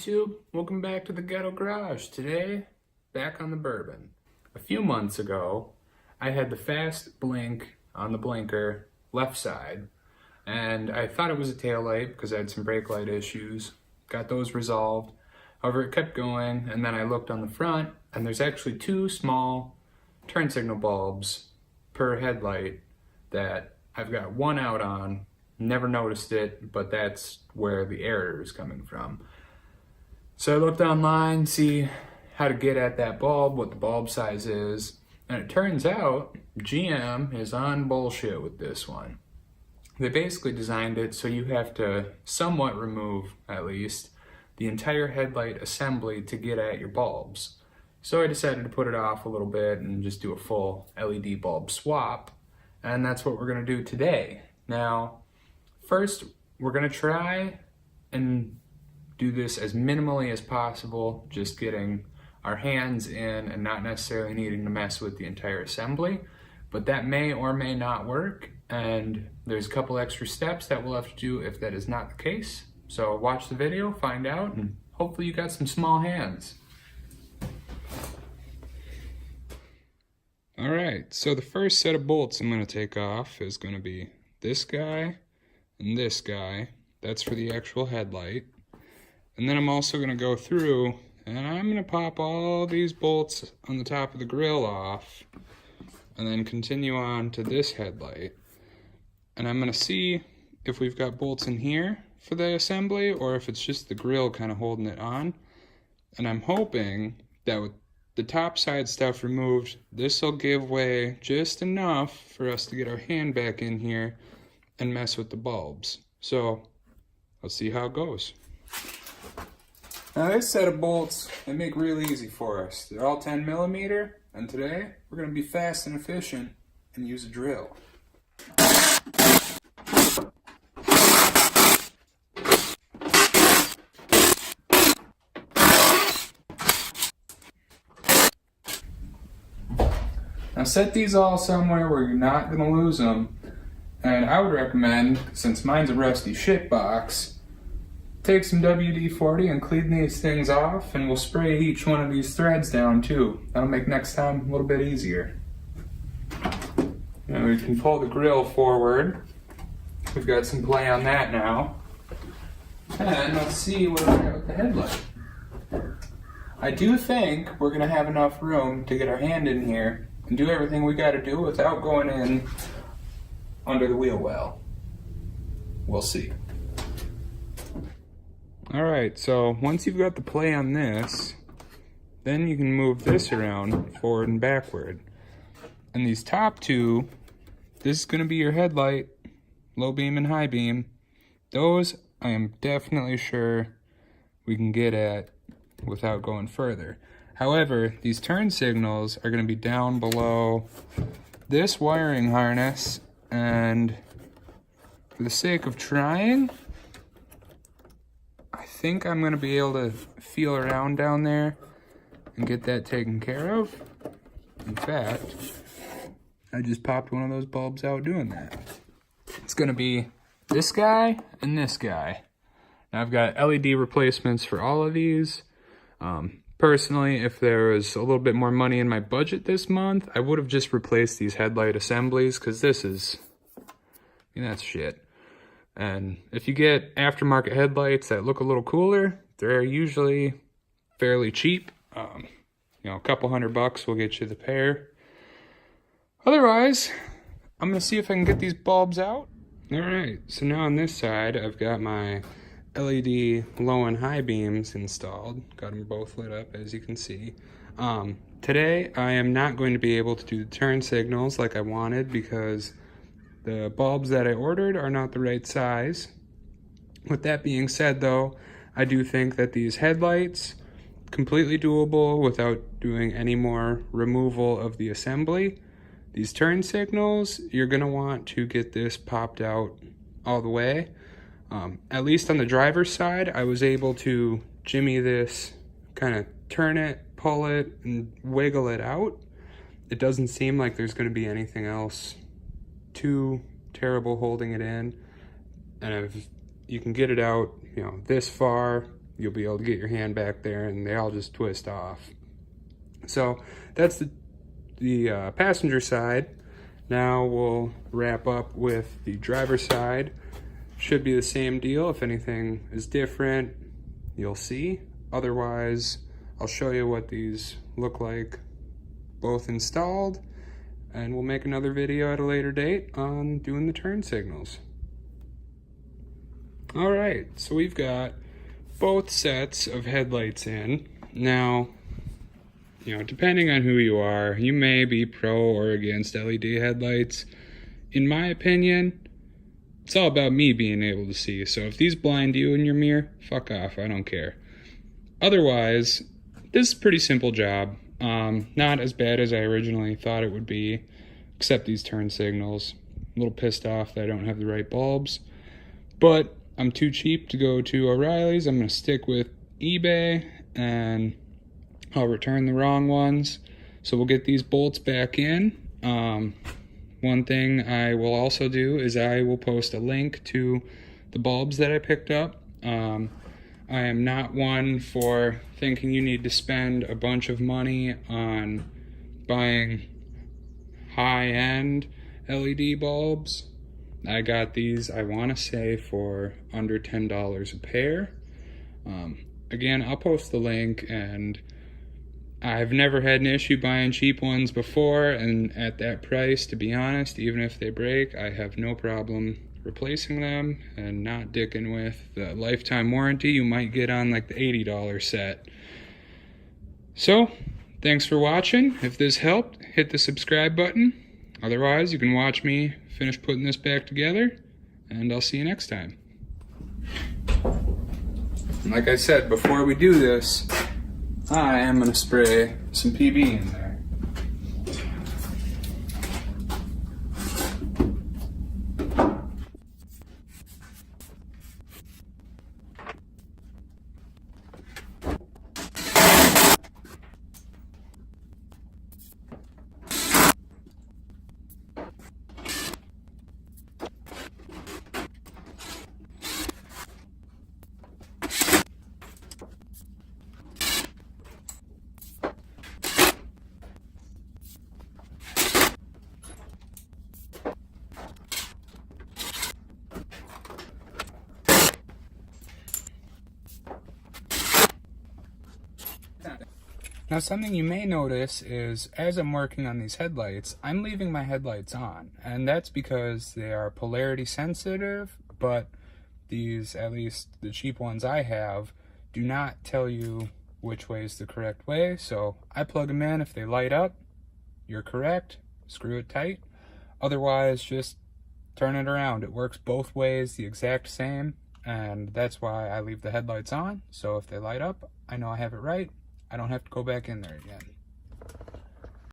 YouTube? Welcome back to the Ghetto Garage. Today, back on the Bourbon. A few months ago, I had the fast blink on the blinker left side, and I thought it was a taillight because I had some brake light issues. Got those resolved. However, it kept going, and then I looked on the front, and there's actually two small turn signal bulbs per headlight that I've got one out on. Never noticed it, but that's where the error is coming from. So I looked online, see how to get at that bulb, what the bulb size is, and it turns out GM is on bullshit with this one. They basically designed it so you have to somewhat remove, at least, the entire headlight assembly to get at your bulbs. So I decided to put it off a little bit and just do a full LED bulb swap, and that's what we're going to do today. Now, first, we're going to try and do this as minimally as possible, just getting our hands in and not necessarily needing to mess with the entire assembly, but that may or may not work, and there's a couple extra steps that we'll have to do if that is not the case. So watch the video, find out, and hopefully you got some small hands. All right, so the first set of bolts I'm going to take off is going to be this guy and this guy. That's for the actual headlight. And then I'm also going to go through and I'm going to pop all these bolts on the top of the grill off and then continue on to this headlight. And I'm going to see if we've got bolts in here for the assembly or if it's just the grill kind of holding it on. And I'm hoping that with the top side stuff removed, this will give way just enough for us to get our hand back in here and mess with the bulbs. So let's see how it goes. Now this set of bolts, they make real easy for us. They're all 10 millimeter, and today we're going to be fast and efficient and use a drill. Now set these all somewhere where you're not going to lose them, and I would recommend, since mine's a rusty shit box, take some WD-40 and clean these things off, and we'll spray each one of these threads down too. That'll make next time a little bit easier. Now we can pull the grill forward. We've got some play on that now. And let's see what we got with the headlight. I do think we're gonna have enough room to get our hand in here and do everything we gotta do without going in under the wheel well. We'll see. Alright, so once you've got the play on this, then you can move this around forward and backward. And these top two, this is going to be your headlight, low beam and high beam. Those I am definitely sure we can get at without going further. However, these turn signals are going to be down below this wiring harness, and for the sake of trying, I think I'm going to be able to feel around down there and get that taken care of. In fact, I just popped one of those bulbs out doing that. It's going to be this guy and this guy. Now I've got LED replacements for all of these. Personally, if there was a little bit more money in my budget this month, I would have just replaced these headlight assemblies, because this is, that's shit. And if you get aftermarket headlights that look a little cooler, they're usually fairly cheap. A couple $100 will get you the pair. Otherwise, I'm gonna see if I can get these bulbs out. All right, so now on this side, I've got my LED low and high beams installed. Got them both lit up, as you can see. Today, I am not going to be able to do the turn signals like I wanted because the bulbs that I ordered are not the right size. With that being said though, I do think that these headlights, completely doable without doing any more removal of the assembly. These turn signals, you're gonna want to get this popped out all the way. At least on the driver's side, I was able to jimmy this, kind of turn it, pull it, and wiggle it out. It doesn't seem like there's gonna be anything else too terrible holding it in, and if you can get it out this far, you'll be able to get your hand back there and they all just twist off. So that's the passenger side. Now we'll wrap up with the driver's side. Should be the same deal. If anything is different, you'll see. Otherwise, I'll show you what these look like both installed, and we'll make another video at a later date on doing the turn signals. All right, so we've got both sets of headlights in. Now, depending on who you are, you may be pro or against LED headlights. In my opinion, it's all about me being able to see. So if these blind you in your mirror, fuck off, I don't care. Otherwise, this is a pretty simple job. Not as bad as I originally thought it would be, except these turn signals. A little pissed off that I don't have the right bulbs, but I'm too cheap to go to O'Reilly's. I'm gonna stick with eBay and I'll return the wrong ones. So we'll get these bolts back in. One thing I will also do is I will post a link to the bulbs that I picked up. I am not one for thinking you need to spend a bunch of money on buying high-end LED bulbs. I got these, I want to say, for under $10 a pair. Again, I'll post the link, and I've never had an issue buying cheap ones before, and at that price, to be honest, even if they break, I have no problem replacing them and not dicking with the lifetime warranty you might get on like the $80 set. So, thanks for watching. If this helped, hit the subscribe button. Otherwise, you can watch me finish putting this back together, and I'll see you next time. Like I said, before we do this, I am going to spray some PB in there. Now, something you may notice is as I'm working on these headlights, I'm leaving my headlights on, and that's because they are polarity sensitive, but these, at least the cheap ones I have, do not tell you which way is the correct way. So I plug them in. If they light up, you're correct, screw it tight. Otherwise, just turn it around. It works both ways the exact same, and that's why I leave the headlights on. So if they light up, I know I have it right. I don't have to go back in there again.